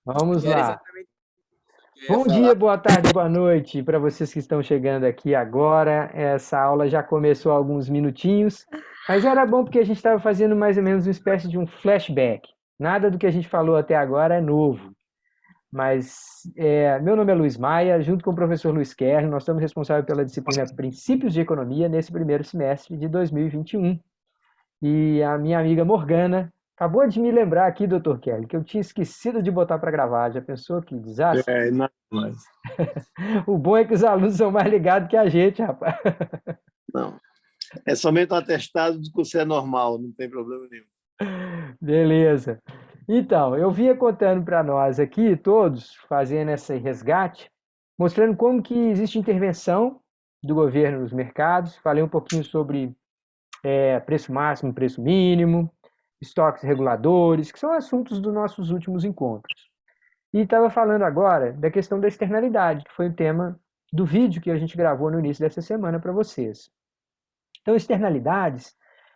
Vamos E era lá. exatamente o que eu ia Bom falar. dia, boa tarde, boa noite para vocês que estão chegando aqui agora. Essa aula já começou há alguns minutinhos, mas era bom porque a gente estava fazendo mais ou menos uma espécie de um flashback. Nada do que a gente falou até agora é novo, mas meu nome é Luiz Maia, junto com o professor Luiz Kerr, nós estamos responsáveis pela disciplina Princípios de Economia nesse primeiro semestre de 2021. E a minha amiga Morgana acabou de me lembrar aqui, doutor Kelly, que eu tinha esquecido de botar para gravar. Já pensou que desastre? Não, mas O bom é que os alunos são mais ligados que a gente, rapaz. não. É somente um atestado de que você é normal, não tem problema nenhum. Beleza. Então, eu vinha contando para nós aqui, todos, fazendo esse resgate, mostrando como que existe intervenção do governo nos mercados. Falei um pouquinho sobre preço máximo, preço mínimo, estoques reguladores, que são assuntos dos nossos últimos encontros. E estava falando agora da questão da externalidade, que foi o tema do vídeo que a gente gravou no início dessa semana para vocês. Então, externalidades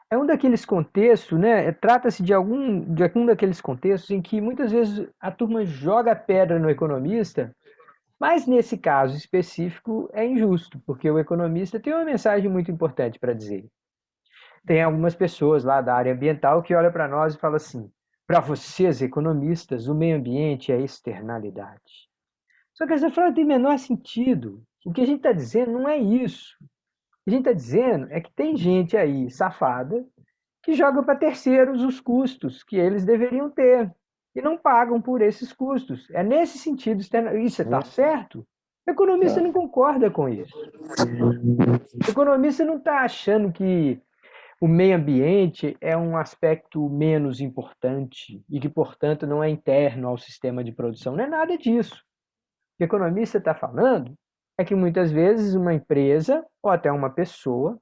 é um daqueles contextos, né? Trata-se de algum daqueles contextos em que muitas vezes a turma joga pedra no economista, mas nesse caso específico é injusto, porque o economista tem uma mensagem muito importante para dizer. Tem algumas pessoas lá da área ambiental que olham para nós e falam assim: para vocês, economistas, o meio ambiente é externalidade. Só que essa frase tem menor sentido. O que a gente está dizendo não é isso. O que a gente está dizendo é que tem gente aí safada que joga para terceiros os custos que eles deveriam ter e não pagam por esses custos. É nesse sentido, isso está certo? O economista Tá. não concorda com isso. O economista não está achando que o meio ambiente é um aspecto menos importante e que, portanto, não é interno ao sistema de produção. Não é nada disso. O que o economista está falando é que muitas vezes uma empresa ou até uma pessoa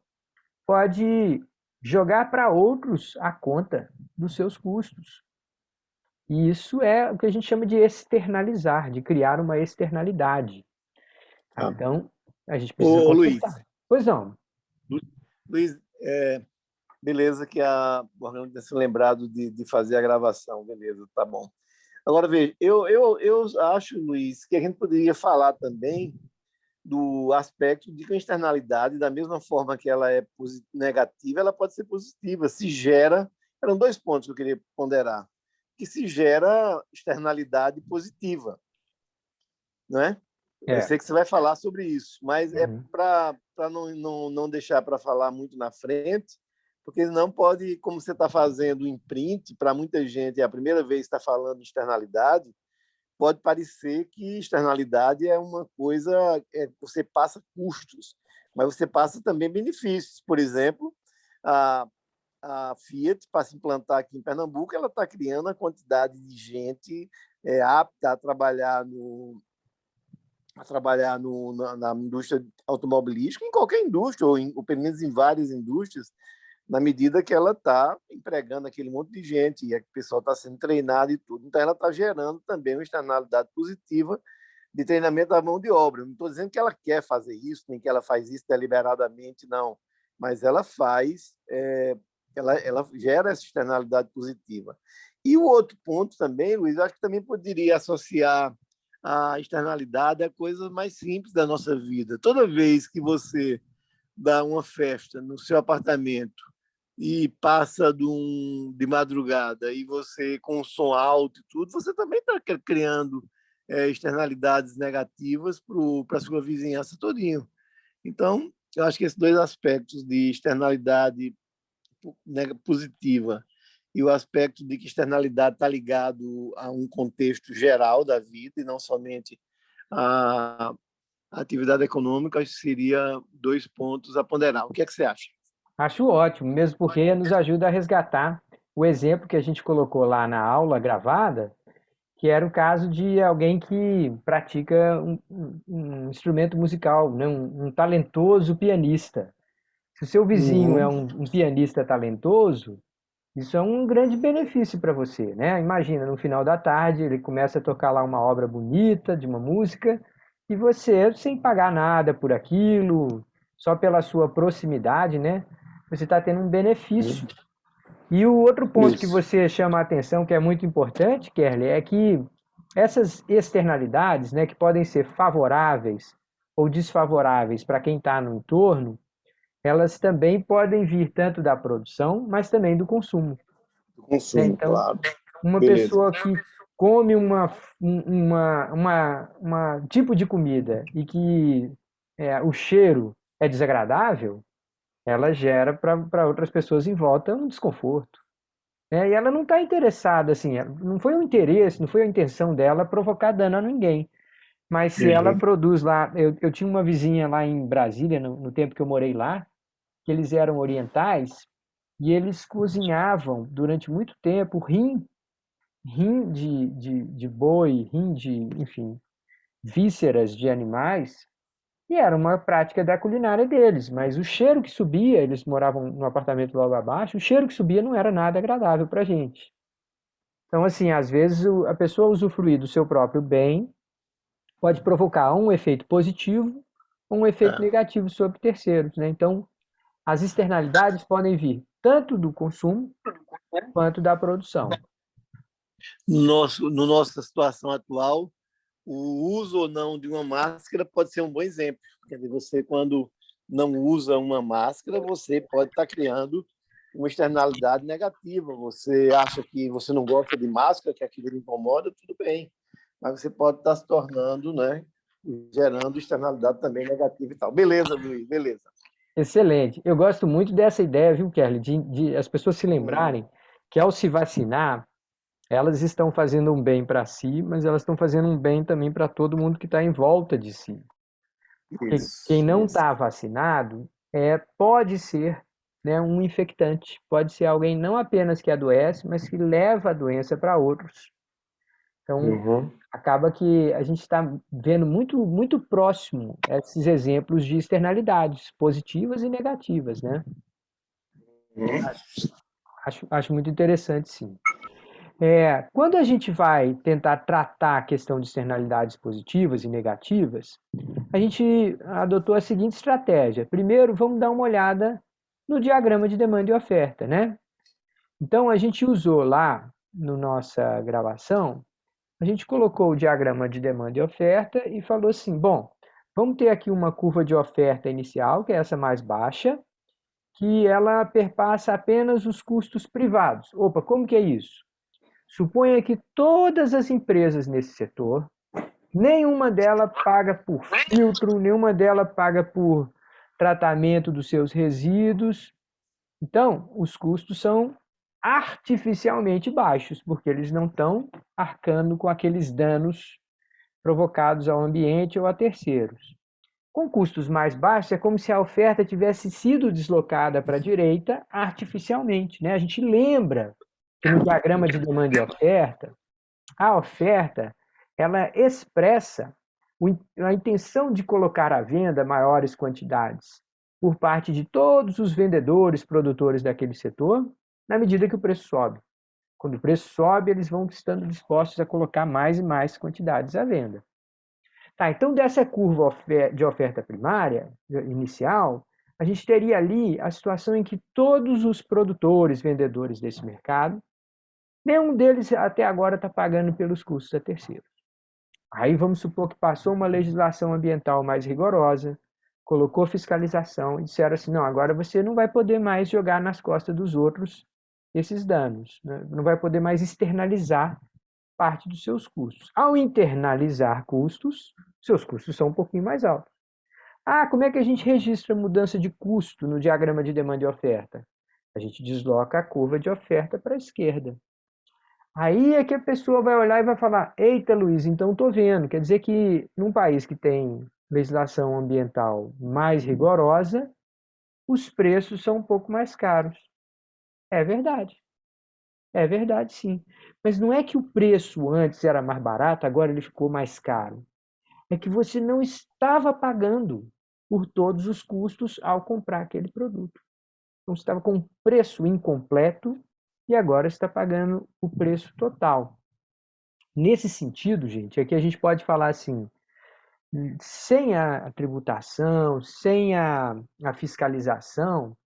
pode jogar para outros a conta dos seus custos. E isso é o que a gente chama de externalizar, de criar uma externalidade. Tá. Então, a gente precisa Ô, Luiz, consertar. Pois não. Luiz, beleza que a Morgana tenha se lembrado de fazer a gravação, beleza, tá bom. Agora, veja, eu acho, Luiz, que a gente poderia falar também do aspecto de que a externalidade, da mesma forma que ela é negativa, ela pode ser positiva. Se gera, eram dois pontos que eu queria ponderar, que se gera externalidade positiva, não é? Eu É. sei que você vai falar sobre isso, mas é Uhum. para não deixar para falar muito na frente, porque não pode, como você está fazendo o imprint, para muita gente é a primeira vez que está falando de externalidade, pode parecer que externalidade é uma coisa, você passa custos, mas você passa também benefícios. Por exemplo, a, a Fiat, para se implantar aqui em Pernambuco, ela está criando a quantidade de gente apta a trabalhar na indústria automobilística, em qualquer indústria, ou pelo menos em várias indústrias, na medida que ela está empregando aquele monte de gente e o pessoal está sendo treinado e tudo. Então, ela está gerando também uma externalidade positiva de treinamento da mão de obra. Eu não estou dizendo que ela quer fazer isso, nem que ela faz isso deliberadamente, não. Mas ela faz, ela gera essa externalidade positiva. E o outro ponto também, Luiz, acho que também poderia associar a externalidade a coisas mais simples da nossa vida. Toda vez que você dá uma festa no seu apartamento e passa de madrugada e você com o som alto e tudo, você também está criando externalidades negativas para a sua vizinhança todinho. Então, eu acho que esses dois aspectos de externalidade positiva e o aspecto de que externalidade está ligado a um contexto geral da vida e não somente a atividade econômica, acho que seria dois pontos a ponderar. O que é que você acha? Acho ótimo, mesmo porque nos ajuda a resgatar o exemplo que a gente colocou lá na aula gravada, que era o caso de alguém que pratica um instrumento musical, né? Um talentoso pianista. Se o seu vizinho é Uhum. um pianista talentoso, isso é um grande benefício para você, né? Imagina, no final da tarde, ele começa a tocar lá uma obra bonita de uma música e você, sem pagar nada por aquilo, só pela sua proximidade, né? Você está tendo um benefício. E o outro ponto que Isso. você chama a atenção, que é muito importante, Kerly, é que essas externalidades, né, que podem ser favoráveis ou desfavoráveis para quem está no entorno, elas também podem vir tanto da produção, mas também do consumo, Do né? consumo, Então, claro. uma Beleza. pessoa que come uma tipo de comida e que o cheiro é desagradável, ela gera para outras pessoas em volta um desconforto. Né? E ela não está interessada, assim, não foi o interesse, não foi a intenção dela provocar dano a ninguém. Mas se ela Uhum. produz lá, eu tinha uma vizinha lá em Brasília, no tempo que eu morei lá, que eles eram orientais, e eles cozinhavam durante muito tempo rim de boi, enfim, vísceras de animais, e era uma prática da culinária deles, mas o cheiro que subia, eles moravam no apartamento logo abaixo, o cheiro que subia não era nada agradável para a gente. Então, assim, às vezes a pessoa usufruir do seu próprio bem pode provocar um efeito positivo ou um efeito É. negativo sobre terceiros, né? Então, as externalidades podem vir tanto do consumo quanto da produção. No nossa situação atual, o uso ou não de uma máscara pode ser um bom exemplo. Quer dizer, você, quando não usa uma máscara, você pode estar criando uma externalidade negativa. Você acha que você não gosta de máscara, que aquilo lhe incomoda, tudo bem. Mas você pode estar se tornando, né, gerando externalidade também negativa e tal. Beleza, Luiz, beleza. Excelente. Eu gosto muito dessa ideia, viu, Kelly, de as pessoas se Hum, lembrarem que ao se vacinar, elas estão fazendo um bem para si, mas elas estão fazendo um bem também para todo mundo que está em volta de si. Porque quem isso, não isso. está vacinado pode ser, né, um infectante, pode ser alguém não apenas que adoece, mas que leva a doença para outros. Então, Uhum. acaba que a gente está vendo muito próximo esses exemplos de externalidades positivas e negativas, né? Uhum. Acho muito interessante, sim. Quando a gente vai tentar tratar a questão de externalidades positivas e negativas, a gente adotou a seguinte estratégia. Primeiro, vamos dar uma olhada no diagrama de demanda e oferta, né? Então, a gente usou lá, na nossa gravação, a gente colocou o diagrama de demanda e oferta e falou assim, bom, vamos ter aqui uma curva de oferta inicial, que é essa mais baixa, que ela perpassa apenas os custos privados. Opa, como que é isso? Suponha que todas as empresas nesse setor, nenhuma delas paga por filtro, nenhuma delas paga por tratamento dos seus resíduos. Então, os custos são artificialmente baixos, porque eles não estão arcando com aqueles danos provocados ao ambiente ou a terceiros. Com custos mais baixos, é como se a oferta tivesse sido deslocada para a direita artificialmente. Né? A gente lembra que no diagrama de demanda e oferta, a oferta ela expressa a intenção de colocar à venda maiores quantidades por parte de todos os vendedores, produtores daquele setor, na medida que o preço sobe. Quando o preço sobe, eles vão estando dispostos a colocar mais e mais quantidades à venda. Tá, então, dessa curva de oferta primária, inicial, a gente teria ali a situação em que todos os produtores, vendedores desse mercado, nenhum deles até agora está pagando pelos custos a terceiros. Aí vamos supor que passou uma legislação ambiental mais rigorosa, colocou fiscalização e disseram assim, não, agora você não vai poder mais jogar nas costas dos outros esses danos, né? Não vai poder mais externalizar parte dos seus custos. Ao internalizar custos, seus custos são um pouquinho mais altos. Ah, como é que a gente registra mudança de custo no diagrama de demanda e oferta? A gente desloca a curva de oferta para a esquerda. Aí é que a pessoa vai olhar e vai falar: eita, Luiz, então estou vendo. Quer dizer que num país que tem legislação ambiental mais rigorosa, os preços são um pouco mais caros. É verdade. É verdade, sim. Mas não é que o preço antes era mais barato, agora ele ficou mais caro. É que você não estava pagando por todos os custos ao comprar aquele produto. Então você estava com um preço incompleto e agora está pagando o preço total. Nesse sentido, gente, é que a gente pode falar assim, sem a tributação, sem a fiscalização,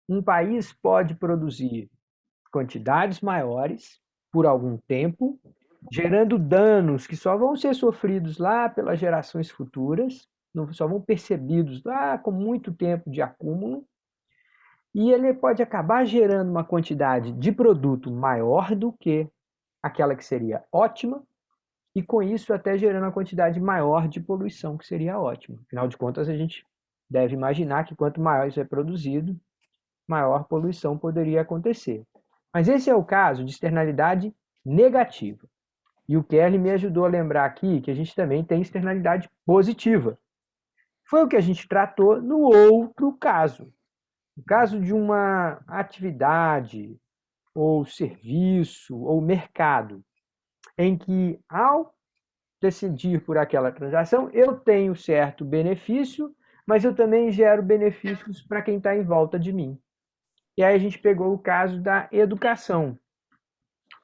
um país pode produzir quantidades maiores por algum tempo gerando danos que só vão ser sofridos lá pelas gerações futuras, só vão percebidos lá com muito tempo de acúmulo, e ele pode acabar gerando uma quantidade de produto maior do que aquela que seria ótima, e com isso até gerando uma quantidade maior de poluição, que seria ótima. Afinal de contas, a gente deve imaginar que quanto maior isso é produzido, maior poluição poderia acontecer. Mas esse é o caso de externalidade negativa. E o Kelly me ajudou a lembrar aqui que a gente também tem externalidade positiva. Foi o que a gente tratou no outro caso. No caso de uma atividade, ou serviço, ou mercado, em que, ao decidir por aquela transação, eu tenho certo benefício, mas eu também gero benefícios para quem está em volta de mim. E aí a gente pegou o caso da educação.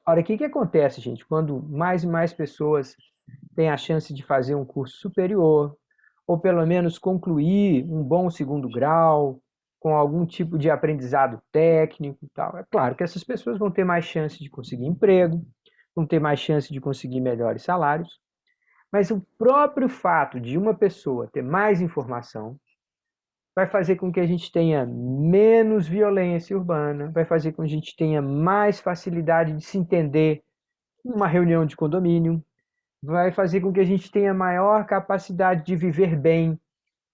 Ora, o que, que acontece, gente, quando mais e mais pessoas têm a chance de fazer um curso superior, ou pelo menos concluir um bom segundo grau, com algum tipo de aprendizado técnico e tal? É claro que essas pessoas vão ter mais chance de conseguir emprego, vão ter mais chance de conseguir melhores salários, mas o próprio fato de uma pessoa ter mais informação vai fazer com que a gente tenha menos violência urbana, vai fazer com que a gente tenha mais facilidade de se entender numa reunião de condomínio, vai fazer com que a gente tenha maior capacidade de viver bem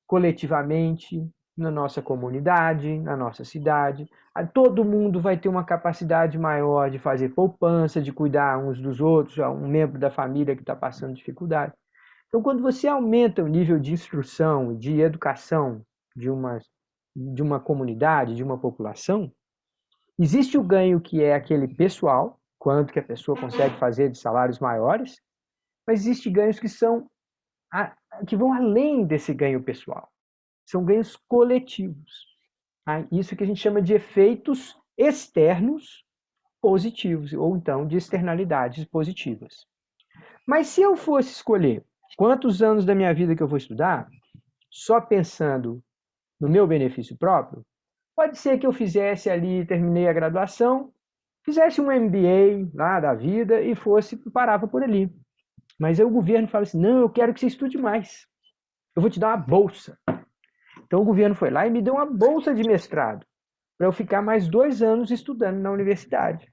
coletivamente na nossa comunidade, na nossa cidade. Todo mundo vai ter uma capacidade maior de fazer poupança, de cuidar uns dos outros, um membro da família que está passando dificuldade. Então, quando você aumenta o nível de instrução, de educação de uma comunidade, de uma população, existe o ganho que é aquele pessoal, quanto que a pessoa consegue fazer de salários maiores, mas existem ganhos que vão além desse ganho pessoal. São ganhos coletivos. Tá? Isso que a gente chama de efeitos externos positivos, ou então de externalidades positivas. Mas se eu fosse escolher quantos anos da minha vida que eu vou estudar, só pensando no meu benefício próprio, pode ser que eu fizesse ali, terminei a graduação, fizesse um MBA lá da vida e parava por ali. Mas aí o governo fala assim, não, eu quero que você estude mais. Eu vou te dar uma bolsa. Então o governo foi lá e me deu uma bolsa de mestrado para eu ficar mais 2 anos estudando na universidade.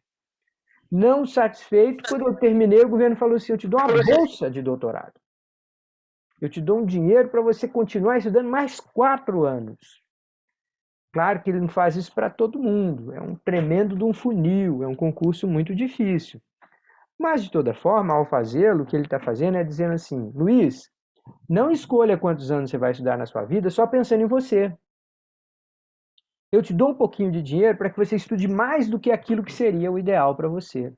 Não satisfeito, quando eu terminei, o governo falou assim, eu te dou uma bolsa de doutorado. Eu te dou um dinheiro para você continuar estudando mais 4 anos. Claro que ele não faz isso para todo mundo, é um tremendo de um funil, é um concurso muito difícil. Mas, de toda forma, ao fazê-lo, o que ele está fazendo é dizendo assim, Luiz, não escolha quantos anos você vai estudar na sua vida só pensando em você. Eu te dou um pouquinho de dinheiro para que você estude mais do que aquilo que seria o ideal para você.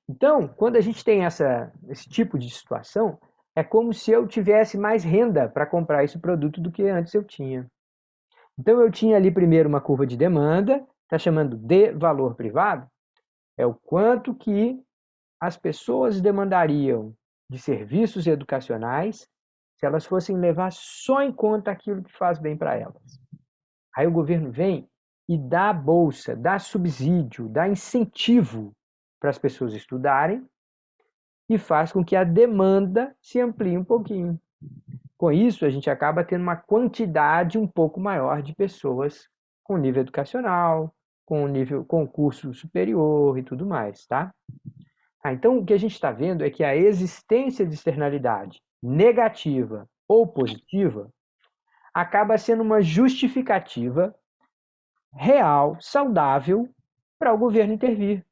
Então, quando a gente tem esse tipo de situação, é como se eu tivesse mais renda para comprar esse produto do que antes eu tinha. Então, eu tinha ali primeiro uma curva de demanda, está chamando de valor privado, é o quanto que as pessoas demandariam de serviços educacionais se elas fossem levar só em conta aquilo que faz bem para elas. Aí o governo vem e dá bolsa, dá subsídio, dá incentivo para as pessoas estudarem e faz com que a demanda se amplie um pouquinho. Com isso, a gente acaba tendo uma quantidade um pouco maior de pessoas com nível educacional, com curso superior e tudo mais, tá? Então, o que a gente está vendo é que a existência de externalidade negativa ou positiva acaba sendo uma justificativa real, saudável, para o governo intervir.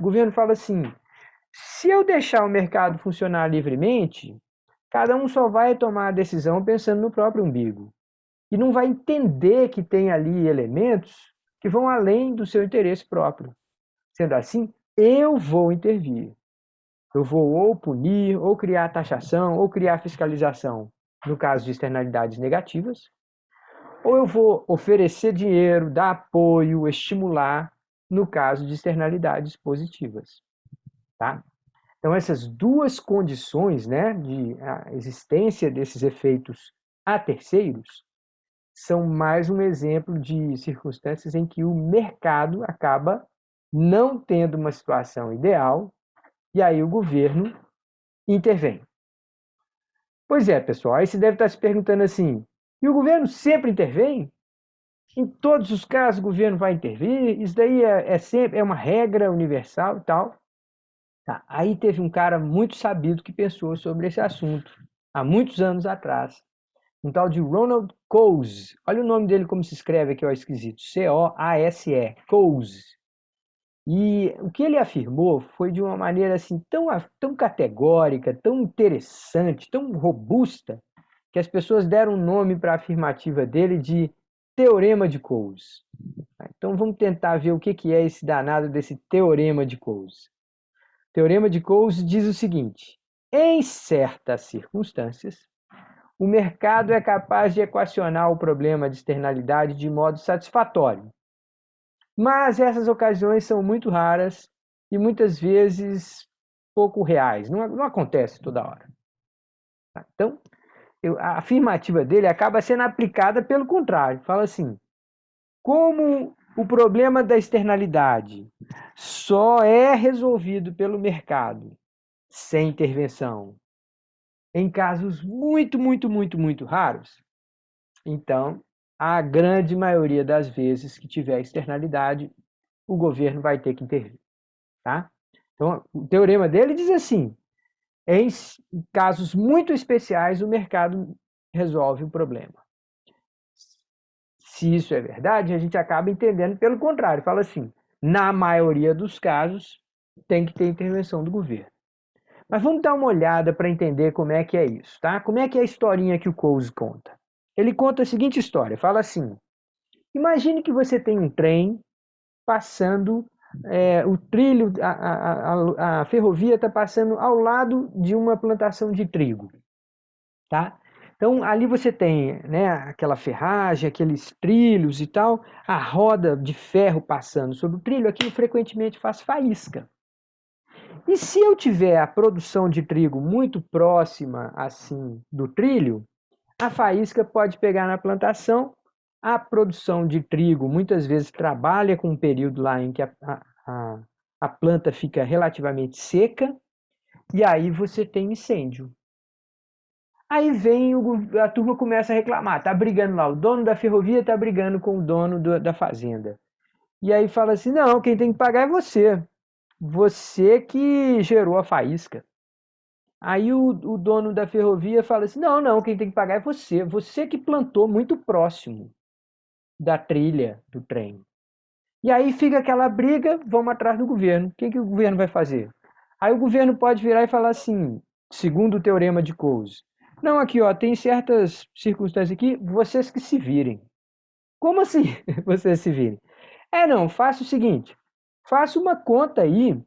O governo fala assim: se eu deixar o mercado funcionar livremente, cada um só vai tomar a decisão pensando no próprio umbigo. E não vai entender que tem ali elementos que vão além do seu interesse próprio. Sendo assim, eu vou intervir. Eu vou ou punir, ou criar taxação, ou criar fiscalização, no caso de externalidades negativas, ou eu vou oferecer dinheiro, dar apoio, estimular, no caso de externalidades positivas. Tá? Então, essas duas condições, né, de a existência desses efeitos a terceiros, são mais um exemplo de circunstâncias em que o mercado acaba não tendo uma situação ideal E aí o governo intervém. Pois é, pessoal, aí você deve estar se perguntando assim, e o governo sempre intervém? Em todos os casos o governo vai intervir? Isso daí sempre é uma regra universal e tal? Tá. Aí teve um cara muito sabido que pensou sobre esse assunto, há muitos anos atrás, um tal de Ronald Coase. Olha o nome dele como se escreve aqui, ó, esquisito, C-O-A-S-E, Coase. E o que ele afirmou foi de uma maneira assim tão categórica, tão interessante, tão robusta, que as pessoas deram um nome para a afirmativa dele de Teorema de Coase. Então vamos tentar ver o que é esse danado desse Teorema de Coase. O Teorema de Coase diz o seguinte: em certas circunstâncias, o mercado é capaz de equacionar o problema de externalidade de modo satisfatório. Mas essas ocasiões são muito raras e muitas vezes pouco reais. Não acontece toda hora. Então, a afirmativa dele acaba sendo aplicada pelo contrário. Fala assim: como o problema da externalidade só é resolvido pelo mercado sem intervenção em casos muito raros, então, a grande maioria das vezes que tiver externalidade, o governo vai ter que intervir. Tá? Então, o teorema dele diz assim: em casos muito especiais, o mercado resolve o problema. Se isso é verdade, a gente acaba entendendo pelo contrário. Fala assim: na maioria dos casos, tem que ter intervenção do governo. Mas vamos dar uma olhada para entender como é que é isso, tá? Como é que é a historinha que o Coase conta? Ele conta a seguinte história: fala assim, imagine que você tem um trem passando, o trilho, a ferrovia está passando ao lado de uma plantação de trigo, tá? Então ali você tem, né, aquela ferragem, aqueles trilhos e tal, a roda de ferro passando sobre o trilho, aquilo frequentemente faz faísca. E se eu tiver a produção de trigo muito próxima assim do trilho, a faísca pode pegar na plantação. A produção de trigo muitas vezes trabalha com um período lá em que a planta fica relativamente seca, e aí você tem incêndio. Aí vem a turma começa a reclamar, tá brigando lá, o dono da ferrovia tá brigando com o dono da fazenda. E aí fala assim, não, quem tem que pagar é você. Você que gerou a faísca. Aí o dono da ferrovia fala assim, não, quem tem que pagar é você. Você que plantou muito próximo da trilha do trem. E aí fica aquela briga, vamos atrás do governo. O que o governo vai fazer? Aí o governo pode virar e falar assim, segundo o teorema de Coase, não, aqui ó, tem certas circunstâncias aqui, vocês que se virem. Como assim vocês se virem? Não, faça o seguinte, faça uma conta aí,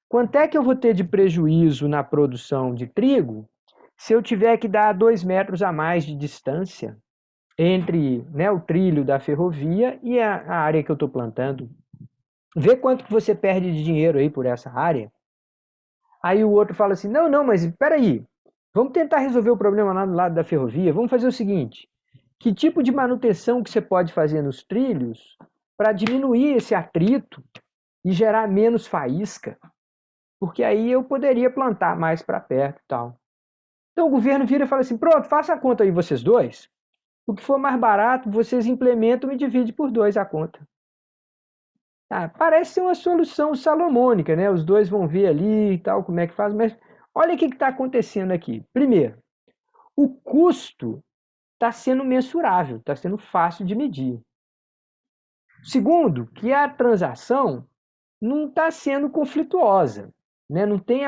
quanto é que eu vou ter de prejuízo na produção de trigo se eu tiver que dar 2 metros a mais de distância entre, né, o trilho da ferrovia e a área que eu estou plantando? Vê quanto que você perde de dinheiro aí por essa área. Aí o outro fala assim, não, mas espera aí, vamos tentar resolver o problema lá do lado da ferrovia, vamos fazer o seguinte, que tipo de manutenção que você pode fazer nos trilhos para diminuir esse atrito e gerar menos faísca? Porque aí eu poderia plantar mais para perto e tal. Então o governo vira e fala assim, pronto, faça a conta aí vocês dois, o que for mais barato, vocês implementam e dividem por 2 a conta. Parece ser uma solução salomônica, né? Os dois vão ver ali e tal, como é que faz, mas olha o que está acontecendo aqui. Primeiro, o custo está sendo mensurável, está sendo fácil de medir. Segundo, que a transação não está sendo conflituosa, né? Não tem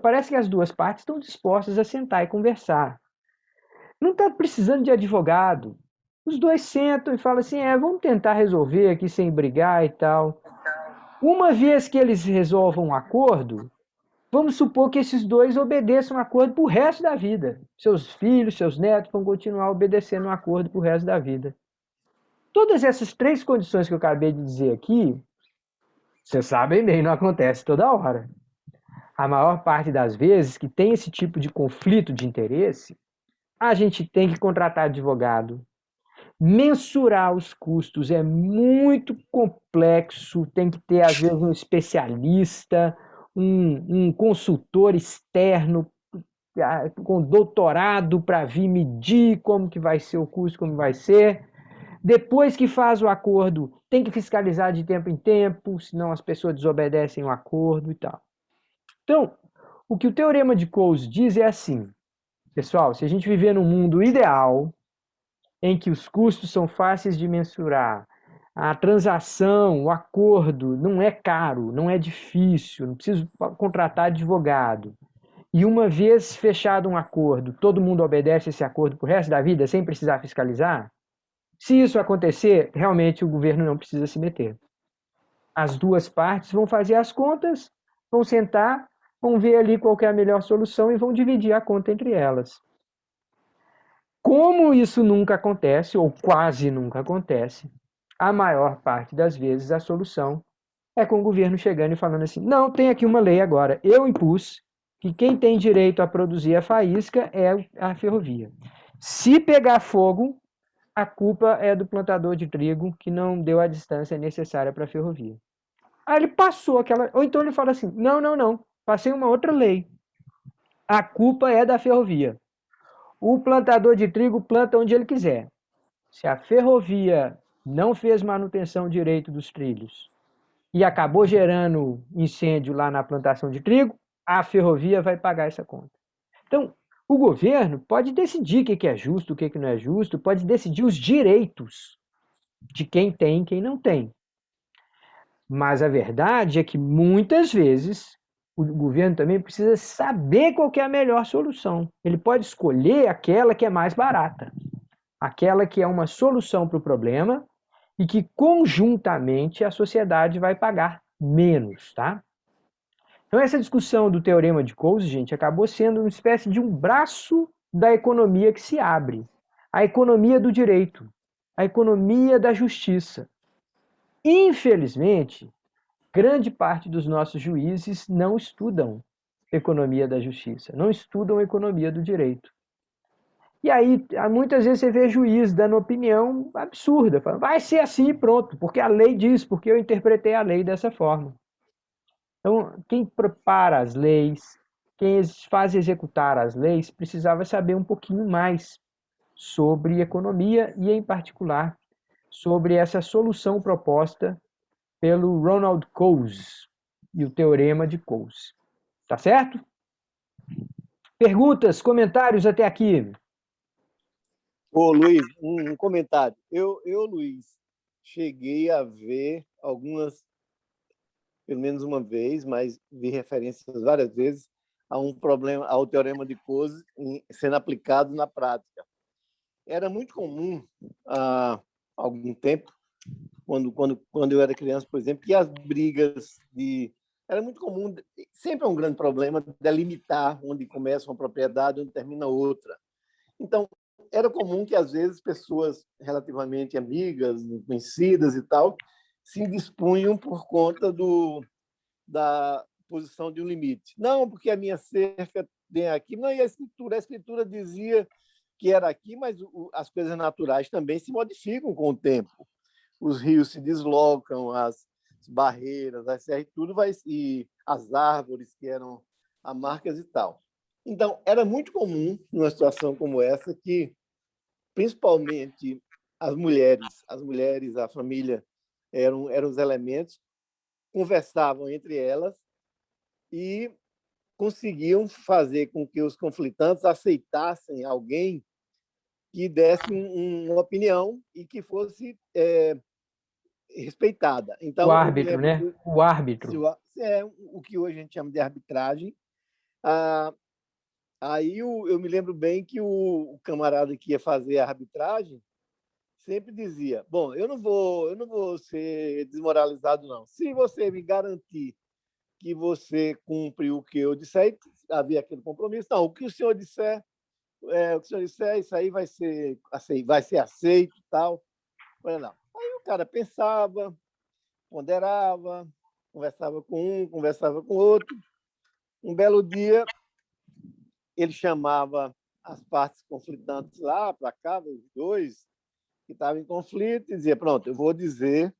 parece que as duas partes estão dispostas a sentar e conversar. Não está precisando de advogado. Os dois sentam e falam assim, vamos tentar resolver aqui sem brigar e tal. Uma vez que eles resolvam um acordo, vamos supor que esses dois obedeçam o acordo para o resto da vida. Seus filhos, seus netos vão continuar obedecendo o acordo para o resto da vida. Todas essas 3 condições que eu acabei de dizer aqui, vocês sabem bem, não acontece toda hora. A maior parte das vezes que tem esse tipo de conflito de interesse, a gente tem que contratar advogado. Mensurar os custos é muito complexo, tem que ter, às vezes, um especialista, um consultor externo com doutorado para vir medir como que vai ser o custo, como vai ser. Depois que faz o acordo, tem que fiscalizar de tempo em tempo, senão as pessoas desobedecem o acordo e tal. Então, o que o Teorema de Coase diz é assim, pessoal, se a gente viver num mundo ideal, em que os custos são fáceis de mensurar, a transação, o acordo não é caro, não é difícil, não preciso contratar advogado. E uma vez fechado um acordo, todo mundo obedece esse acordo pro resto da vida, sem precisar fiscalizar? Se isso acontecer, realmente o governo não precisa se meter. As duas partes vão fazer as contas, vão sentar, vão ver ali qual é a melhor solução e vão dividir a conta entre elas. Como isso nunca acontece, ou quase nunca acontece, a maior parte das vezes a solução é com o governo chegando e falando assim: não, tem aqui uma lei agora, eu impus que quem tem direito a produzir a faísca é a ferrovia. Se pegar fogo, a culpa é do plantador de trigo que não deu a distância necessária para a ferrovia. Aí ele passou aquela. Ou então ele fala assim: não, não, não, passei uma outra lei. A culpa é da ferrovia. O plantador de trigo planta onde ele quiser. Se a ferrovia não fez manutenção direito dos trilhos e acabou gerando incêndio lá na plantação de trigo, a ferrovia vai pagar essa conta. Então, o governo pode decidir o que é justo, o que não é justo, pode decidir os direitos de quem tem e quem não tem. Mas a verdade é que muitas vezes o governo também precisa saber qual é a melhor solução. Ele pode escolher aquela que é mais barata, aquela que é uma solução para o problema e que conjuntamente a sociedade vai pagar menos, tá? Então essa discussão do teorema de Coase, gente, acabou sendo uma espécie de um braço da economia que se abre. A economia do direito, a economia da justiça. Infelizmente, grande parte dos nossos juízes não estudam economia da justiça, não estudam economia do direito. E aí, muitas vezes você vê juiz dando opinião absurda, falando, vai ser assim e pronto, porque a lei diz, porque eu interpretei a lei dessa forma. Então, quem prepara as leis, quem faz executar as leis, precisava saber um pouquinho mais sobre economia e, em particular, sobre essa solução proposta pelo Ronald Coase e o Teorema de Coase. Tá certo? Perguntas, comentários até aqui? Ô, Luiz, um comentário. Luiz, cheguei a ver algumas, pelo menos uma vez, mas vi referências várias vezes a um problema, ao teorema de Coase sendo aplicado na prática. Era muito comum há algum tempo, quando eu era criança, por exemplo, que as brigas de era muito comum, sempre é um grande problema delimitar onde começa uma propriedade, onde termina outra. Então, era comum que, às vezes, pessoas relativamente amigas, conhecidas e tal, se dispunham por conta da posição de um limite. Não, porque a minha cerca tem aqui. Não, e a escritura dizia que era aqui, mas as coisas naturais também se modificam com o tempo. Os rios se deslocam, as barreiras, as serras, tudo vai, e as árvores que eram amargas e tal. Então, era muito comum, numa situação como essa, que, principalmente, as mulheres, a família, eram os elementos, conversavam entre elas e conseguiam fazer com que os conflitantes aceitassem alguém que desse uma opinião e que fosse respeitada. O Então, eu me árbitro, lembro né? O árbitro. é o que hoje a gente chama de arbitragem. Ah, aí eu me lembro bem que o camarada que ia fazer a arbitragem sempre dizia: bom, eu não vou ser desmoralizado não. Se você me garantir que você cumpre o que eu disser, havia aquele compromisso. Não, o que o senhor disser, isso aí vai ser aceito, tal. Olha, não. Aí o cara pensava, ponderava, conversava com um, conversava com outro. Um belo dia, ele chamava as partes conflitantes lá para cá, os dois que estavam em conflito, e dizia: pronto, eu vou dizer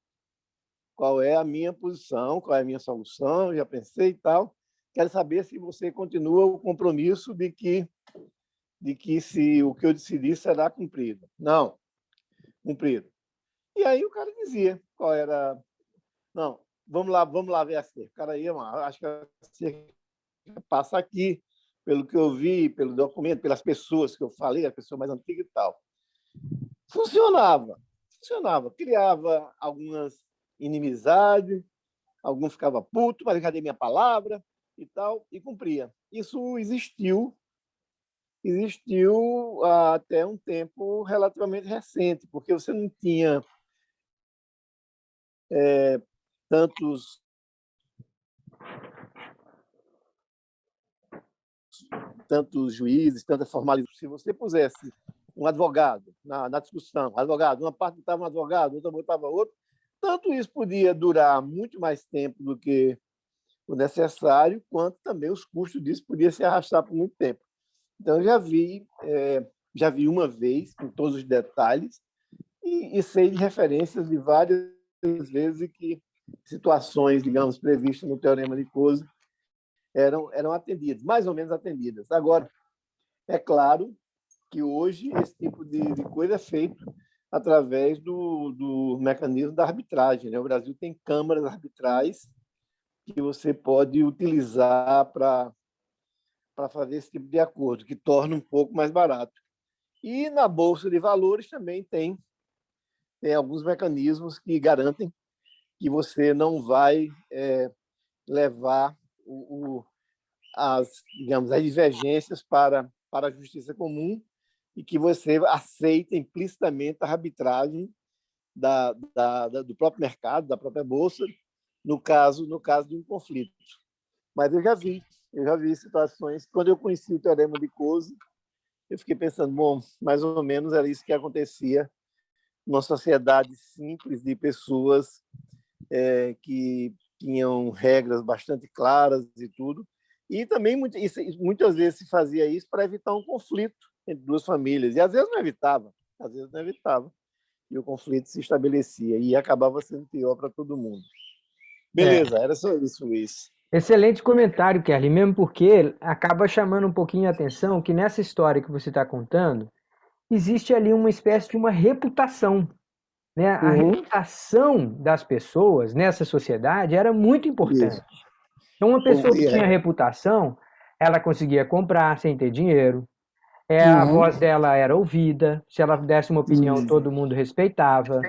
qual é a minha posição, qual é a minha solução, já pensei e tal. quero saber se você continua o compromisso de que se o que eu decidir será cumprido. Não, cumprido. E aí o cara dizia qual era. Não, vamos lá ver a cerca. O cara ia, acho que a cerca passa aqui, pelo que eu vi, pelo documento, pelas pessoas que eu falei, a pessoa mais antiga e tal. Funcionava, funcionava. Criava algumas inimizades, algum ficava puto, mas cadê minha palavra e tal, e cumpria. Isso existiu até um tempo relativamente recente, porque você não tinha tantos juízes, tanta formalidade. Se você pusesse um advogado na discussão, advogado, uma parte botava um advogado, outra botava outro, tanto isso podia durar muito mais tempo do que o necessário, quanto também os custos disso podiam se arrastar por muito tempo. Então, já vi uma vez, com todos os detalhes, e sei de referências de várias vezes que situações, digamos, previstas no Teorema de Coase eram atendidas, mais ou menos atendidas. Agora, é claro que hoje esse tipo de coisa é feito através do mecanismo da arbitragem, né? O Brasil tem câmaras arbitrais que você pode utilizar para fazer esse tipo de acordo, que torna um pouco mais barato. E na Bolsa de Valores também tem alguns mecanismos que garantem que você não vai levar digamos, as divergências para a justiça comum e que você aceita implicitamente a arbitragem do próprio mercado, da própria bolsa, no caso de um conflito. Mas eu já vi situações. Quando eu conheci o Teorema de Coase, eu fiquei pensando, bom, mais ou menos era isso que acontecia numa sociedade simples de pessoas que tinham regras bastante claras e tudo. E também muitas vezes se fazia isso para evitar um conflito entre duas famílias. E às vezes não evitava. E o conflito se estabelecia e acabava sendo pior para todo mundo. Beleza, era só isso, Luiz. Excelente comentário, Kelly, mesmo porque acaba chamando um pouquinho a atenção que nessa história que você está contando, existe ali uma espécie de uma reputação, né? A reputação das pessoas nessa sociedade era muito importante. Isso. Então, uma pessoa que tinha reputação, ela conseguia comprar sem ter dinheiro, a voz dela era ouvida, se ela desse uma opinião, todo mundo respeitava,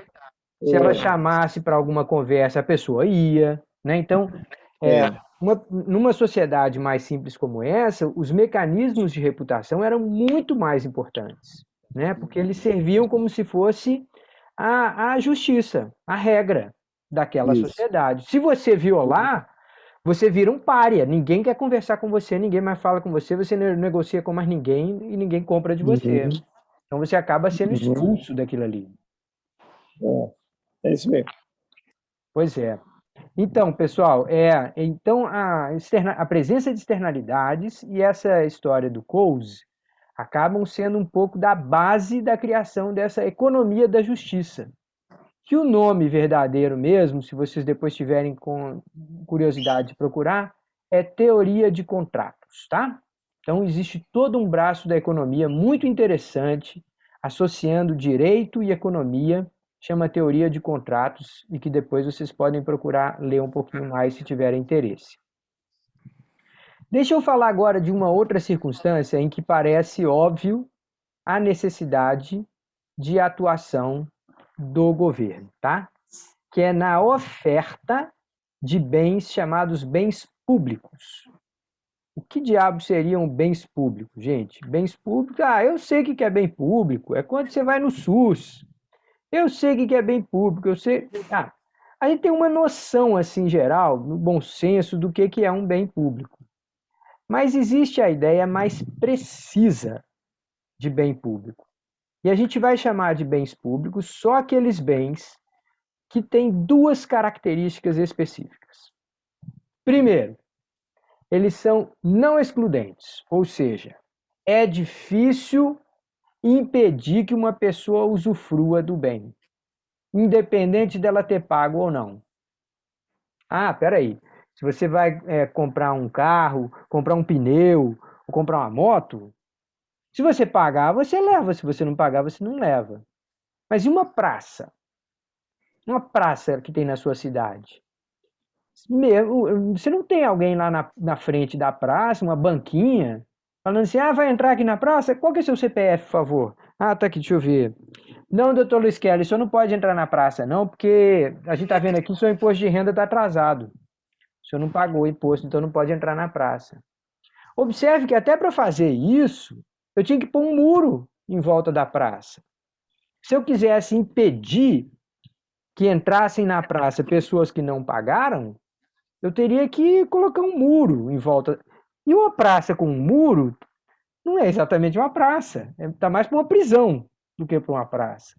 se ela chamasse para alguma conversa, a pessoa ia, né? Então, numa sociedade mais simples como essa, os mecanismos de reputação eram muito mais importantes, né? Porque eles serviam como se fosse a justiça, a regra daquela sociedade. Se você violar, você vira um pária. Ninguém quer conversar com você, ninguém mais fala com você, você não negocia com mais ninguém e ninguém compra de você. Então você acaba sendo expulso daquilo ali. É isso mesmo. Pois é. Então, pessoal, então a presença de externalidades e essa história do Coase acabam sendo um pouco da base da criação dessa economia da justiça. Que o nome verdadeiro mesmo, se vocês depois tiverem com curiosidade de procurar, é teoria de contratos, tá? Então existe todo um braço da economia muito interessante associando direito e economia, chama teoria de contratos e que depois vocês podem procurar ler um pouquinho mais se tiverem interesse. Deixa eu falar agora de uma outra circunstância em que parece óbvio a necessidade de atuação do governo, tá? Que é na oferta de bens chamados bens públicos. O que diabo seriam bens públicos, gente? Bens públicos, eu sei o que é bem público, é quando você vai no SUS. Eu sei o que é bem público, eu sei. A gente tem uma noção, assim, geral, no bom senso, do que é um bem público. Mas existe a ideia mais precisa de bem público. E a gente vai chamar de bens públicos só aqueles bens que têm duas características específicas. Primeiro, eles são não excludentes, ou seja, é difícil impedir que uma pessoa usufrua do bem, independente dela ter pago ou não. Peraí. Se você vai comprar um carro, comprar um pneu, ou comprar uma moto, se você pagar, você leva. Se você não pagar, você não leva. Mas e uma praça? Uma praça que tem na sua cidade? Você não tem alguém lá na frente da praça, uma banquinha, falando assim, vai entrar aqui na praça? Qual que é o seu CPF, por favor? Tá aqui, deixa eu ver. Não, doutor Luiz Kelly, o senhor não pode entrar na praça, não, porque a gente está vendo aqui que o seu imposto de renda está atrasado. O senhor não pagou o imposto, então não pode entrar na praça. Observe que até para fazer isso, eu tinha que pôr um muro em volta da praça. Se eu quisesse impedir que entrassem na praça pessoas que não pagaram, eu teria que colocar um muro em volta. E uma praça com um muro não é exatamente uma praça, está mais para uma prisão do que para uma praça.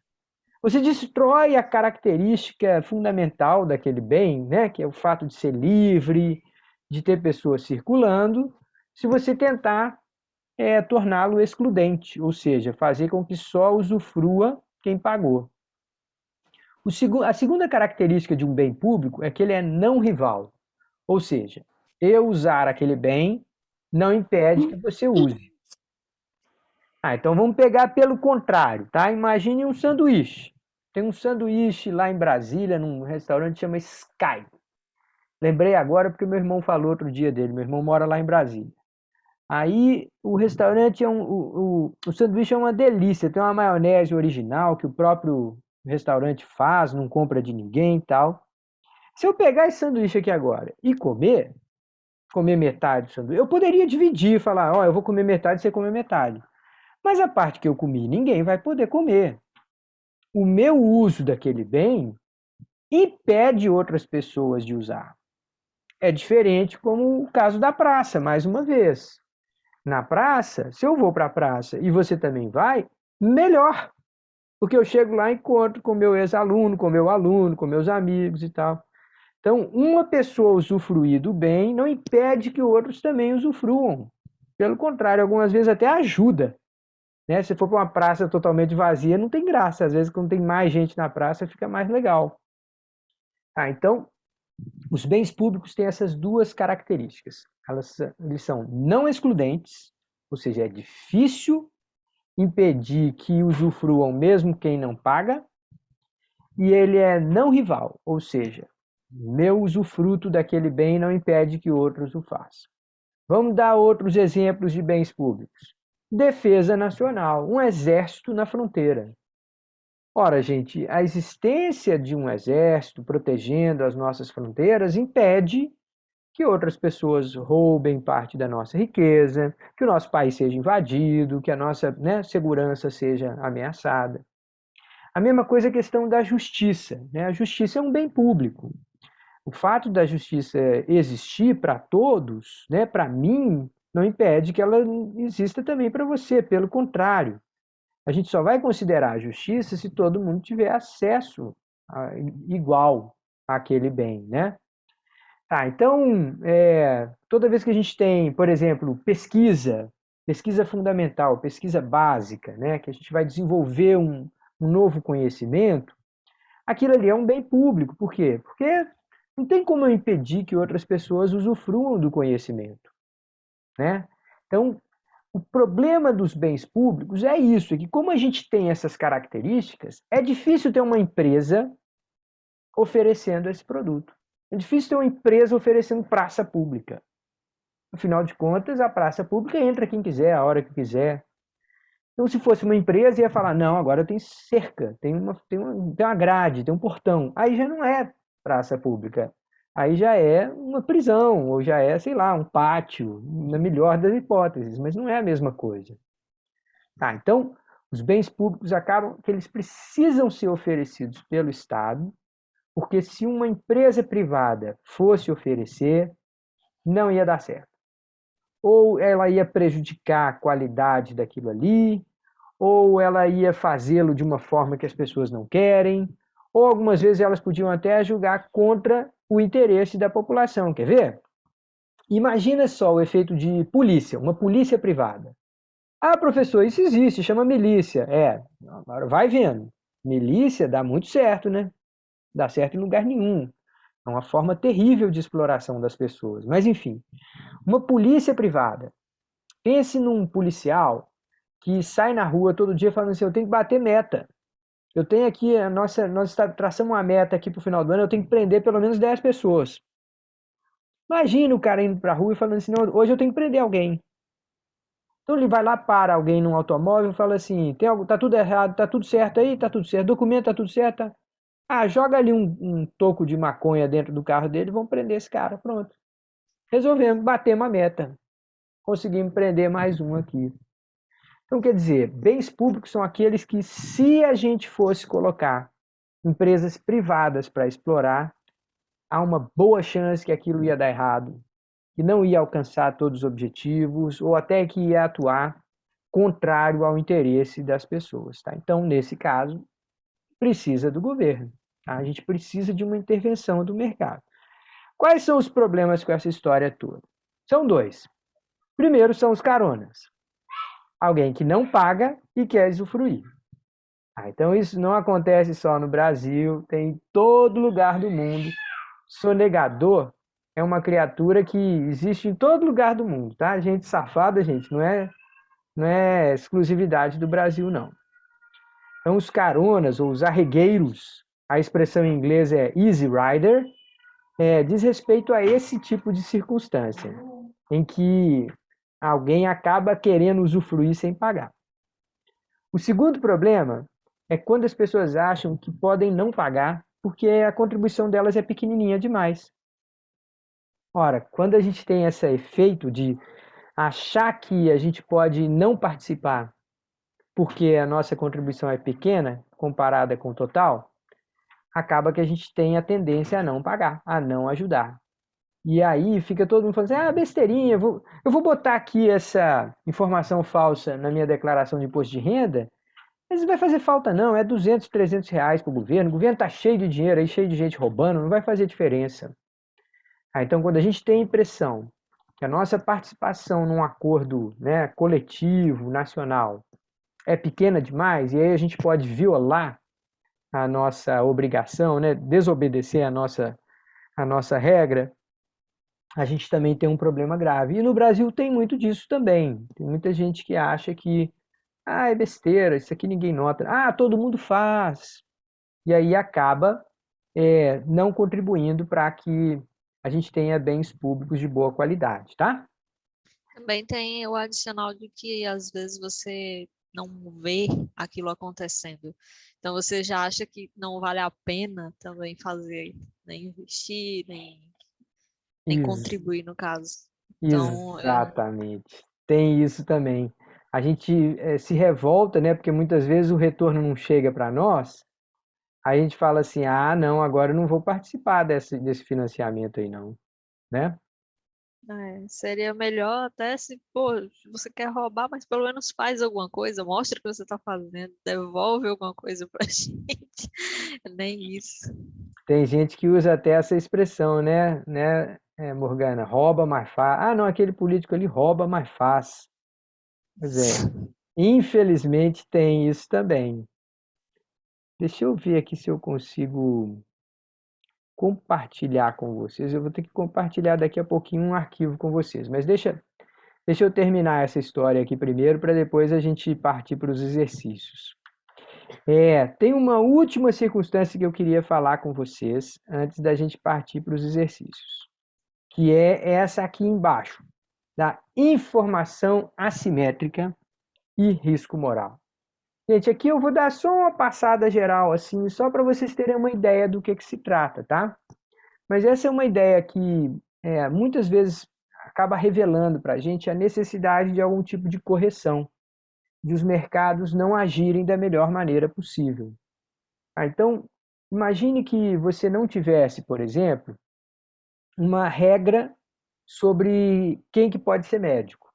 Você destrói a característica fundamental daquele bem, né, que é o fato de ser livre, de ter pessoas circulando, se você tentar torná-lo excludente, ou seja, fazer com que só usufrua quem pagou. A segunda característica de um bem público é que ele é não rival, ou seja, eu usar aquele bem não impede que você use. Então vamos pegar pelo contrário, tá? Imagine um sanduíche. Tem um sanduíche lá em Brasília, num restaurante que chama Sky. Lembrei agora porque meu irmão falou outro dia dele. Meu irmão mora lá em Brasília. Aí o restaurante o sanduíche é uma delícia. Tem uma maionese original que o próprio restaurante faz, não compra de ninguém e tal. Se eu pegar esse sanduíche aqui agora e comer metade do sanduíche, eu poderia dividir, falar, eu vou comer metade, você come metade. Mas a parte que eu comi, ninguém vai poder comer. O meu uso daquele bem impede outras pessoas de usar. É diferente como o caso da praça, mais uma vez. Na praça, se eu vou para a praça e você também vai, melhor. Porque eu chego lá e encontro com meu ex-aluno, com meu aluno, com meus amigos e tal. Então, uma pessoa usufruir do bem não impede que outros também usufruam. Pelo contrário, algumas vezes até ajuda. Né? Se for para uma praça totalmente vazia, não tem graça. Às vezes, quando tem mais gente na praça, fica mais legal. Então, os bens públicos têm essas duas características. Eles são não excludentes, ou seja, é difícil impedir que usufruam mesmo quem não paga, e ele é não rival, ou seja, meu usufruto daquele bem não impede que outros o façam. Vamos dar outros exemplos de bens públicos. Defesa nacional, um exército na fronteira. Ora, gente, a existência de um exército protegendo as nossas fronteiras impede que outras pessoas roubem parte da nossa riqueza, que o nosso país seja invadido, que a nossa segurança seja ameaçada. A mesma coisa é a questão da justiça. A justiça é um bem público. O fato da justiça existir para todos, para mim, não impede que ela exista também para você. Pelo contrário, a gente só vai considerar a justiça se todo mundo tiver acesso igual àquele bem, né? Então, toda vez que a gente tem, por exemplo, pesquisa fundamental, pesquisa básica, que a gente vai desenvolver um novo conhecimento, aquilo ali é um bem público. Por quê? Porque não tem como eu impedir que outras pessoas usufruam do conhecimento. Então, o problema dos bens públicos é isso, é que como a gente tem essas características, é difícil ter uma empresa oferecendo esse produto. É difícil ter uma empresa oferecendo praça pública. Afinal de contas, a praça pública entra quem quiser, a hora que quiser. Então, se fosse uma empresa, ia falar, não, agora tem cerca, tem uma grade, tem um portão. Aí já não é praça pública. Aí já é uma prisão, ou já é, sei lá, um pátio, na melhor das hipóteses, mas não é a mesma coisa. Então, os bens públicos acabam que eles precisam ser oferecidos pelo Estado, porque se uma empresa privada fosse oferecer, não ia dar certo. Ou ela ia prejudicar a qualidade daquilo ali, ou ela ia fazê-lo de uma forma que as pessoas não querem, ou algumas vezes elas podiam até julgar contra o interesse da população. Quer ver? Imagina só o efeito de polícia, uma polícia privada. Professor, isso existe, chama milícia. Agora vai vendo. Milícia dá muito certo, né? Dá certo em lugar nenhum. É uma forma terrível de exploração das pessoas. Mas, enfim, uma polícia privada. Pense num policial que sai na rua todo dia falando assim, eu tenho que bater meta. Eu tenho aqui, nós traçamos uma meta aqui para o final do ano, eu tenho que prender pelo menos 10 pessoas. Imagina o cara indo para a rua e falando assim, não, hoje eu tenho que prender alguém. Então ele vai lá, para alguém num automóvel e fala assim, tem algo, tá tudo errado, tá tudo certo aí, tá tudo certo, documento tá tudo certo. Tá? Ah, joga ali um toco de maconha dentro do carro dele, vão prender esse cara, pronto. Resolvemos, batemos a meta. Conseguimos prender mais um aqui. Então, quer dizer, bens públicos são aqueles que, se a gente fosse colocar empresas privadas para explorar, há uma boa chance que aquilo ia dar errado, que não ia alcançar todos os objetivos, ou até que ia atuar contrário ao interesse das pessoas. Tá? Então, nesse caso, precisa do governo. Tá? A gente precisa de uma intervenção do mercado. Quais são os problemas com essa história toda? São dois. Primeiro são os caronas. Alguém que não paga e quer usufruir. Então isso não acontece só no Brasil, tem em todo lugar do mundo. Sonegador é uma criatura que existe em todo lugar do mundo, tá? Gente safada, gente, não é exclusividade do Brasil, não. Então os caronas ou os arregueiros, a expressão em inglês é easy rider, diz respeito a esse tipo de circunstância, em que alguém acaba querendo usufruir sem pagar. O segundo problema é quando as pessoas acham que podem não pagar porque a contribuição delas é pequenininha demais. Ora, quando a gente tem esse efeito de achar que a gente pode não participar porque a nossa contribuição é pequena comparada com o total, acaba que a gente tem a tendência a não pagar, a não ajudar. E aí fica todo mundo falando assim, besteirinha, eu vou botar aqui essa informação falsa na minha declaração de imposto de renda, mas não vai fazer falta não, é 200, 300 reais para o governo está cheio de dinheiro aí, cheio de gente roubando, não vai fazer diferença. Então, quando a gente tem a impressão que a nossa participação num acordo, né, coletivo, nacional, é pequena demais, e aí a gente pode violar a nossa obrigação, né, desobedecer a nossa regra, a gente também tem um problema grave. E no Brasil tem muito disso também. Tem muita gente que acha que é besteira, isso aqui ninguém nota. Todo mundo faz. E aí acaba não contribuindo para que a gente tenha bens públicos de boa qualidade, tá? Também tem o adicional de que às vezes você não vê aquilo acontecendo. Então você já acha que não vale a pena também fazer, nem investir, nem contribuir no caso. Então, Exatamente. Tem isso também. A gente se revolta, né? Porque muitas vezes o retorno não chega para nós. Aí a gente fala assim, não, agora eu não vou participar desse financiamento aí não, né? seria melhor até se, você quer roubar, mas pelo menos faz alguma coisa, mostra o que você está fazendo, devolve alguma coisa pra gente. Nem isso. Tem gente que usa até essa expressão, né, Morgana? Rouba, mas faz. Não, aquele político ali rouba, mas faz. Pois é. Infelizmente tem isso também. Deixa eu ver aqui se eu consigo compartilhar com vocês. Eu vou ter que compartilhar daqui a pouquinho um arquivo com vocês. Mas deixa eu terminar essa história aqui primeiro, para depois a gente partir para os exercícios. Tem uma última circunstância que eu queria falar com vocês antes da gente partir para os exercícios, que é essa aqui embaixo, da informação assimétrica e risco moral. Gente, aqui eu vou dar só uma passada geral, assim, só para vocês terem uma ideia do que se trata, tá? Mas essa é uma ideia que muitas vezes acaba revelando para a gente a necessidade de algum tipo de correção, de os mercados não agirem da melhor maneira possível. Então, imagine que você não tivesse, por exemplo, uma regra sobre quem que pode ser médico.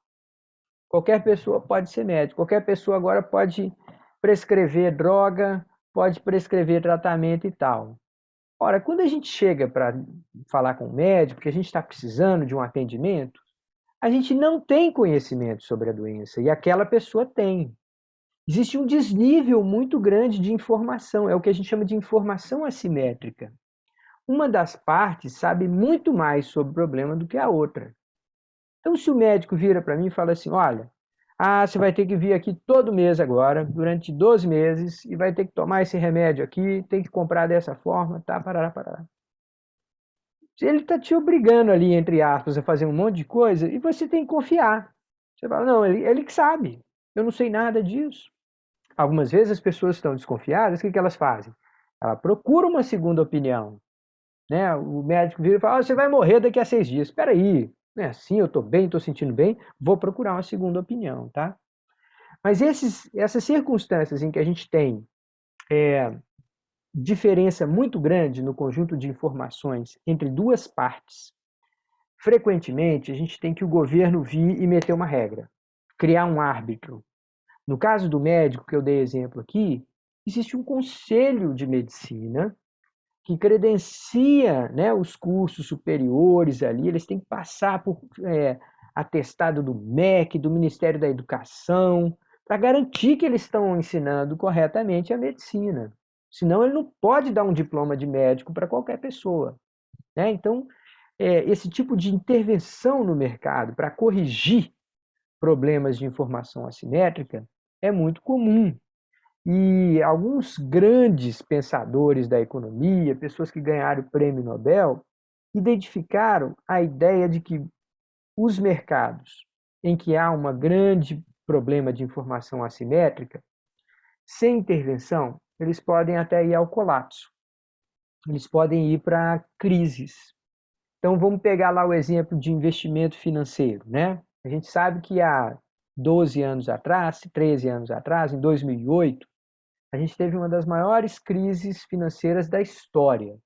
Qualquer pessoa pode ser médico, qualquer pessoa agora pode prescrever droga, pode prescrever tratamento e tal. Ora, quando a gente chega para falar com o médico, que a gente está precisando de um atendimento, a gente não tem conhecimento sobre a doença e aquela pessoa tem. Existe um desnível muito grande de informação, é o que a gente chama de informação assimétrica. uma das partes sabe muito mais sobre o problema do que a outra. Então, se o médico vira para mim e fala assim, olha, você vai ter que vir aqui todo mês agora, durante 12 meses, e vai ter que tomar esse remédio aqui, tem que comprar dessa forma, tá, parará, parará. Ele está te obrigando ali, entre aspas, a fazer um monte de coisa, e você tem que confiar. Você fala, não, ele que sabe, eu não sei nada disso. Algumas vezes as pessoas estão desconfiadas, o que elas fazem? Ela procura uma segunda opinião. Né? O médico vira e fala, você vai morrer daqui a 6 dias. Espera aí, não é assim, eu estou bem, estou sentindo bem, vou procurar uma segunda opinião, tá? Mas essas circunstâncias em que a gente tem diferença muito grande no conjunto de informações entre duas partes, frequentemente a gente tem que o governo vir e meter uma regra, criar um árbitro. No caso do médico, que eu dei exemplo aqui, existe um conselho de medicina que credencia, né, os cursos superiores ali, eles têm que passar por atestado do MEC, do Ministério da Educação, para garantir que eles estão ensinando corretamente a medicina. Senão ele não pode dar um diploma de médico para qualquer pessoa. Né? Então, esse tipo de intervenção no mercado para corrigir problemas de informação assimétrica é muito comum. E alguns grandes pensadores da economia, pessoas que ganharam o prêmio Nobel, identificaram a ideia de que os mercados em que há um grande problema de informação assimétrica, sem intervenção, eles podem até ir ao colapso. Eles podem ir para crises. Então vamos pegar lá o exemplo de investimento financeiro, né? A gente sabe que há 12 anos atrás, 13 anos atrás, em 2008, a gente teve uma das maiores crises financeiras da história.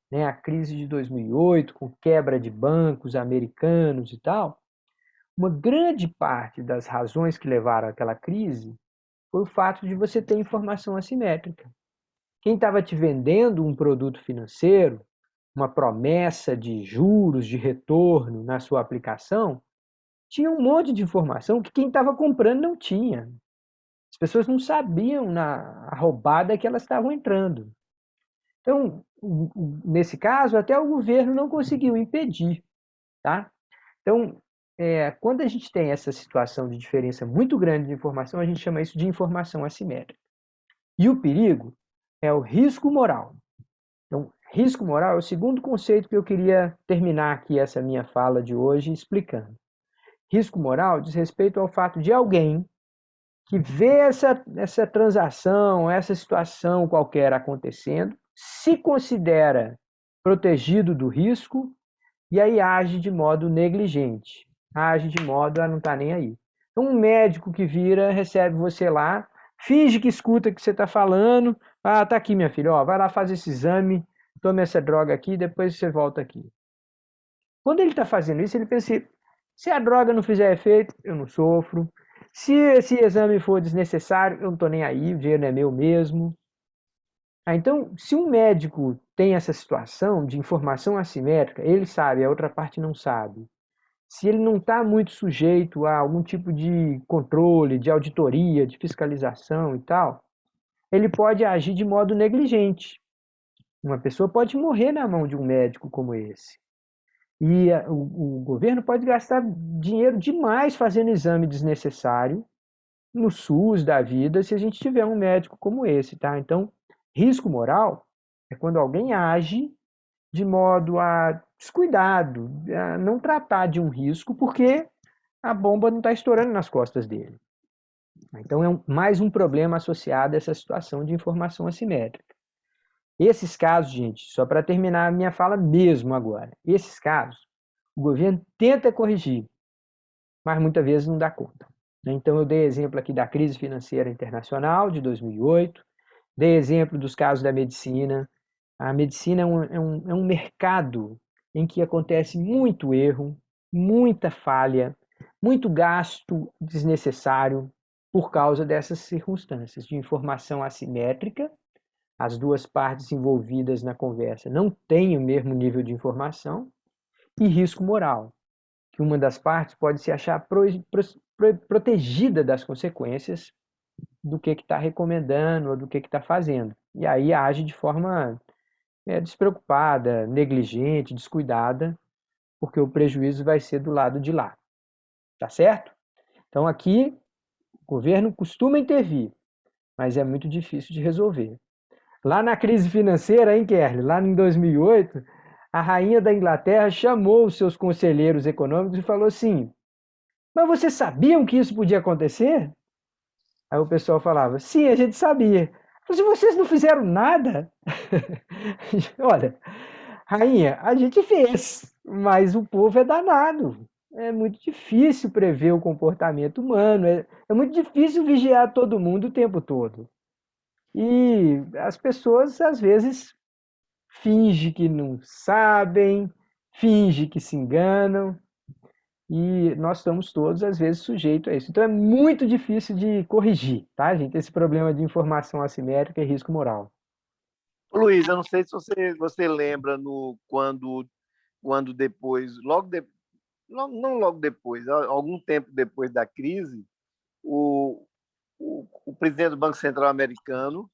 Né? A crise de 2008, com quebra de bancos americanos e tal. Uma grande parte das razões que levaram àquela crise foi o fato de você ter informação assimétrica. Quem estava te vendendo um produto financeiro, uma promessa de juros, de retorno na sua aplicação, tinha um monte de informação que quem estava comprando não tinha. As pessoas não sabiam a roubada que elas estavam entrando. Então, nesse caso, até o governo não conseguiu impedir. Tá? Então, quando a gente tem essa situação de diferença muito grande de informação, a gente chama isso de informação assimétrica. E o perigo é o risco moral. Então, risco moral é o segundo conceito que eu queria terminar aqui essa minha fala de hoje explicando. Risco moral diz respeito ao fato de alguém que vê essa transação, essa situação qualquer acontecendo, se considera protegido do risco e aí age de modo negligente, age de modo a não estar nem aí. Então, um médico que vira, recebe você lá, finge que escuta o que você está falando, tá aqui minha filha, ó, vai lá fazer esse exame, tome essa droga aqui, depois você volta aqui. Quando ele está fazendo isso, ele pensa, se a droga não fizer efeito, eu não sofro, se esse exame for desnecessário, eu não estou nem aí, o dinheiro não é meu mesmo. Então, se um médico tem essa situação de informação assimétrica, ele sabe, a outra parte não sabe. Se ele não está muito sujeito a algum tipo de controle, de auditoria, de fiscalização e tal, ele pode agir de modo negligente. Uma pessoa pode morrer na mão de um médico como esse. E o governo pode gastar dinheiro demais fazendo exame desnecessário no SUS da vida se a gente tiver um médico como esse, tá? Então, risco moral é quando alguém age de modo a descuidado, a não tratar de um risco porque a bomba não está estourando nas costas dele. Então, é mais um problema associado a essa situação de informação assimétrica. Esses casos, gente, só para terminar a minha fala mesmo agora, esses casos, o governo tenta corrigir, mas muitas vezes não dá conta. Então, eu dei exemplo aqui da crise financeira internacional de 2008, dei exemplo dos casos da medicina. A medicina é um mercado em que acontece muito erro, muita falha, muito gasto desnecessário por causa dessas circunstâncias de informação assimétrica. As duas partes envolvidas na conversa não têm o mesmo nível de informação, e risco moral, que uma das partes pode se achar protegida das consequências do que está recomendando ou do que está fazendo. E aí age de forma despreocupada, negligente, descuidada, porque o prejuízo vai ser do lado de lá. Tá certo? Então aqui o governo costuma intervir, mas é muito difícil de resolver. Lá na crise financeira, hein, Kerly? Lá em 2008, a rainha da Inglaterra chamou os seus conselheiros econômicos e falou assim: mas vocês sabiam que isso podia acontecer? Aí o pessoal falava: sim, a gente sabia. Mas vocês não fizeram nada? Olha, rainha, a gente fez, mas o povo é danado. É muito difícil prever o comportamento humano, é muito difícil vigiar todo mundo o tempo todo. E as pessoas, às vezes, fingem que não sabem, fingem que se enganam, e nós estamos todos, às vezes, sujeitos a isso. Então é muito difícil de corrigir, tá, gente? Esse problema de informação assimétrica e risco moral. Luiz, eu não sei se você lembra quando depois, não logo depois, algum tempo depois da crise, o, o presidente do Banco Central americano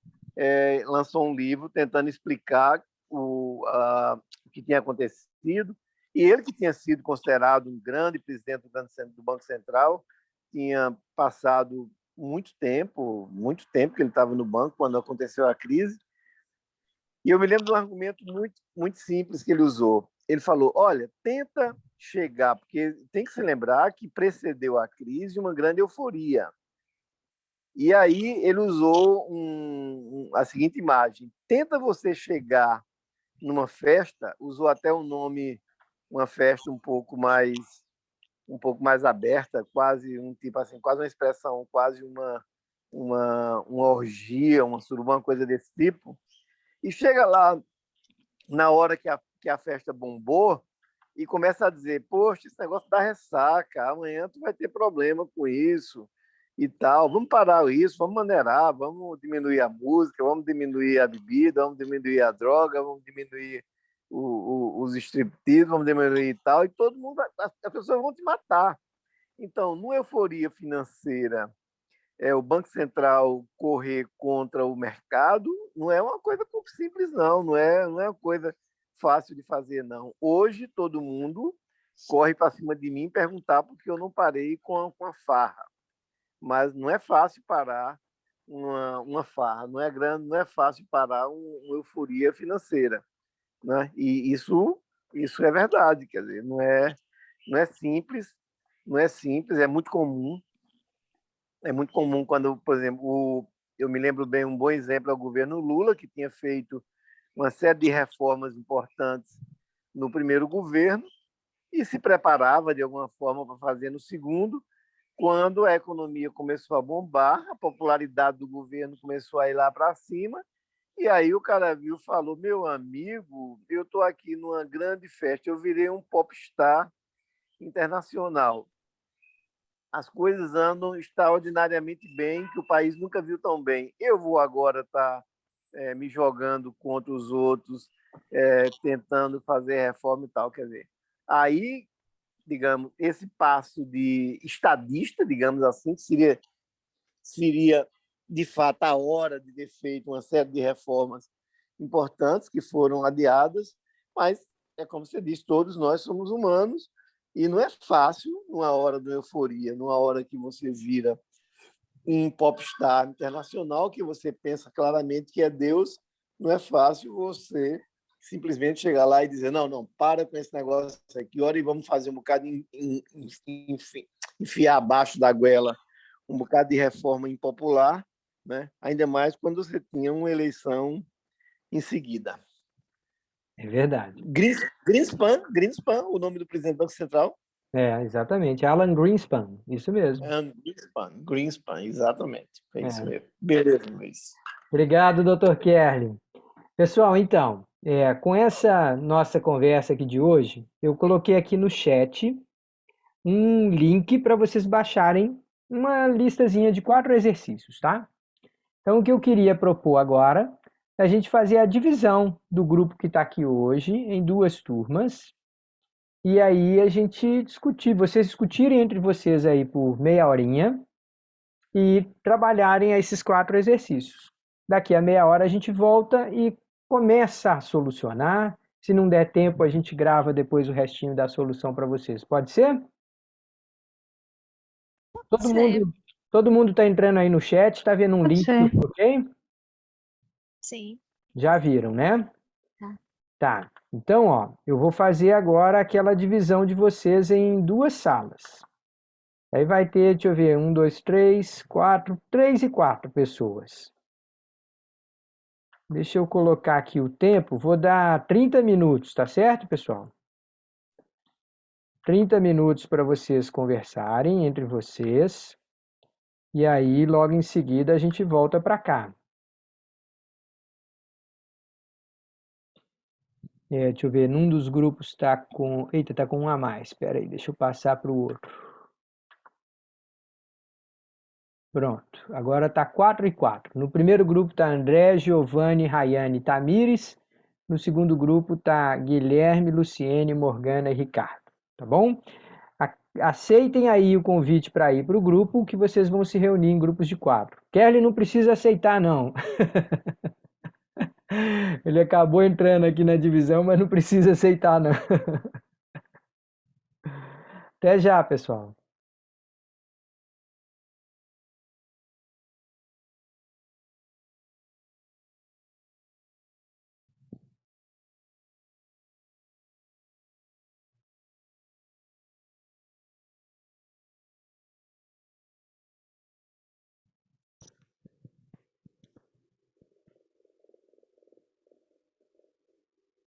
lançou um livro tentando explicar o que tinha acontecido. E ele, que tinha sido considerado um grande presidente do Banco Central, tinha passado muito tempo que ele estava no banco quando aconteceu a crise. E eu me lembro de um argumento muito, muito simples que ele usou. Ele falou: olha, tenta chegar, porque tem que se lembrar que precedeu a crise uma grande euforia. E aí ele usou a seguinte imagem: tenta você chegar numa festa, usou até o nome, uma festa um pouco mais aberta, quase um tipo assim, quase uma expressão, quase uma orgia, uma suruba, uma coisa desse tipo. E chega lá na hora que a festa bombou e começa a dizer: poxa, esse negócio dá ressaca, amanhã tu vai ter problema com isso e tal, vamos parar isso, vamos maneirar, vamos diminuir a música, vamos diminuir a bebida, vamos diminuir a droga, vamos diminuir os striptease, vamos diminuir e tal, e todo mundo, as pessoas vão te matar. Então, numa euforia financeira, o Banco Central correr contra o mercado não é uma coisa simples, não é uma coisa fácil de fazer, não. Hoje, todo mundo corre para cima de mim perguntar por que eu não parei com a farra. Mas não é fácil parar uma farra, não é grande, não é fácil parar uma euforia financeira, né? E isso é verdade, quer dizer, não é simples, é muito comum. É muito comum quando, por exemplo, eu me lembro bem, um bom exemplo é o governo Lula, que tinha feito uma série de reformas importantes no primeiro governo e se preparava de alguma forma para fazer no segundo. Quando a economia começou a bombar, a popularidade do governo começou a ir lá para cima, e aí o cara viu e falou: meu amigo, eu estou aqui numa grande festa, eu virei um popstar internacional. As coisas andam extraordinariamente bem, que o país nunca viu tão bem. Eu vou agora estar me jogando contra os outros, tentando fazer reforma e tal. Quer dizer, aí, digamos, esse passo de estadista, digamos assim, que seria de fato a hora de ter feito uma série de reformas importantes que foram adiadas, mas é como você disse, todos nós somos humanos e não é fácil numa hora de euforia, numa hora que você vira um popstar internacional, que você pensa claramente que é Deus, não é fácil você simplesmente chegar lá e dizer: não, para com esse negócio aqui, ora, e vamos fazer um bocado, enfiar abaixo da goela um bocado de reforma impopular, né? Ainda mais quando você tinha uma eleição em seguida. É verdade. Greenspan, o nome do presidente do Banco Central. Exatamente. Alan Greenspan, isso mesmo. Greenspan, exatamente. É isso mesmo. Beleza, Luiz. Obrigado, Dr. Kerlin. Pessoal, então, com essa nossa conversa aqui de hoje, eu coloquei aqui no chat um link para vocês baixarem uma listazinha de 4 exercícios, tá? Então, o que eu queria propor agora é a gente fazer a divisão do grupo que está aqui hoje em 2 turmas. E aí a gente discutir, vocês discutirem entre vocês aí por meia horinha e trabalharem esses 4 exercícios. Daqui a meia hora a gente volta e começa a solucionar. Se não der tempo, a gente grava depois o restinho da solução para vocês. Pode ser? Todo Ser, mundo, todo mundo está entrando aí no chat, está vendo um Pode link, ser. ok? sim. Já viram, né? Tá. Tá. Então, ó, eu vou fazer agora aquela divisão de vocês em duas salas. Aí vai ter, deixa eu ver, 1, 2, 3, 4, 3 e 4 pessoas. Deixa eu colocar aqui o tempo, vou dar 30 minutos, tá certo, pessoal? 30 minutos para vocês conversarem entre vocês. E aí, logo em seguida, a gente volta para cá. Deixa eu ver, num dos grupos está com... Eita, está com um a mais. Espera aí, deixa eu passar para o outro. Pronto, agora está 4 e 4. No primeiro grupo está André, Giovanni, Rayane e Tamires. No segundo grupo está Guilherme, Luciene, Morgana e Ricardo. Tá bom? Aceitem aí o convite para ir para o grupo, que vocês vão se reunir em grupos de 4. Kelly não precisa aceitar, não. Ele acabou entrando aqui na divisão, mas não precisa aceitar, não. Até já, pessoal.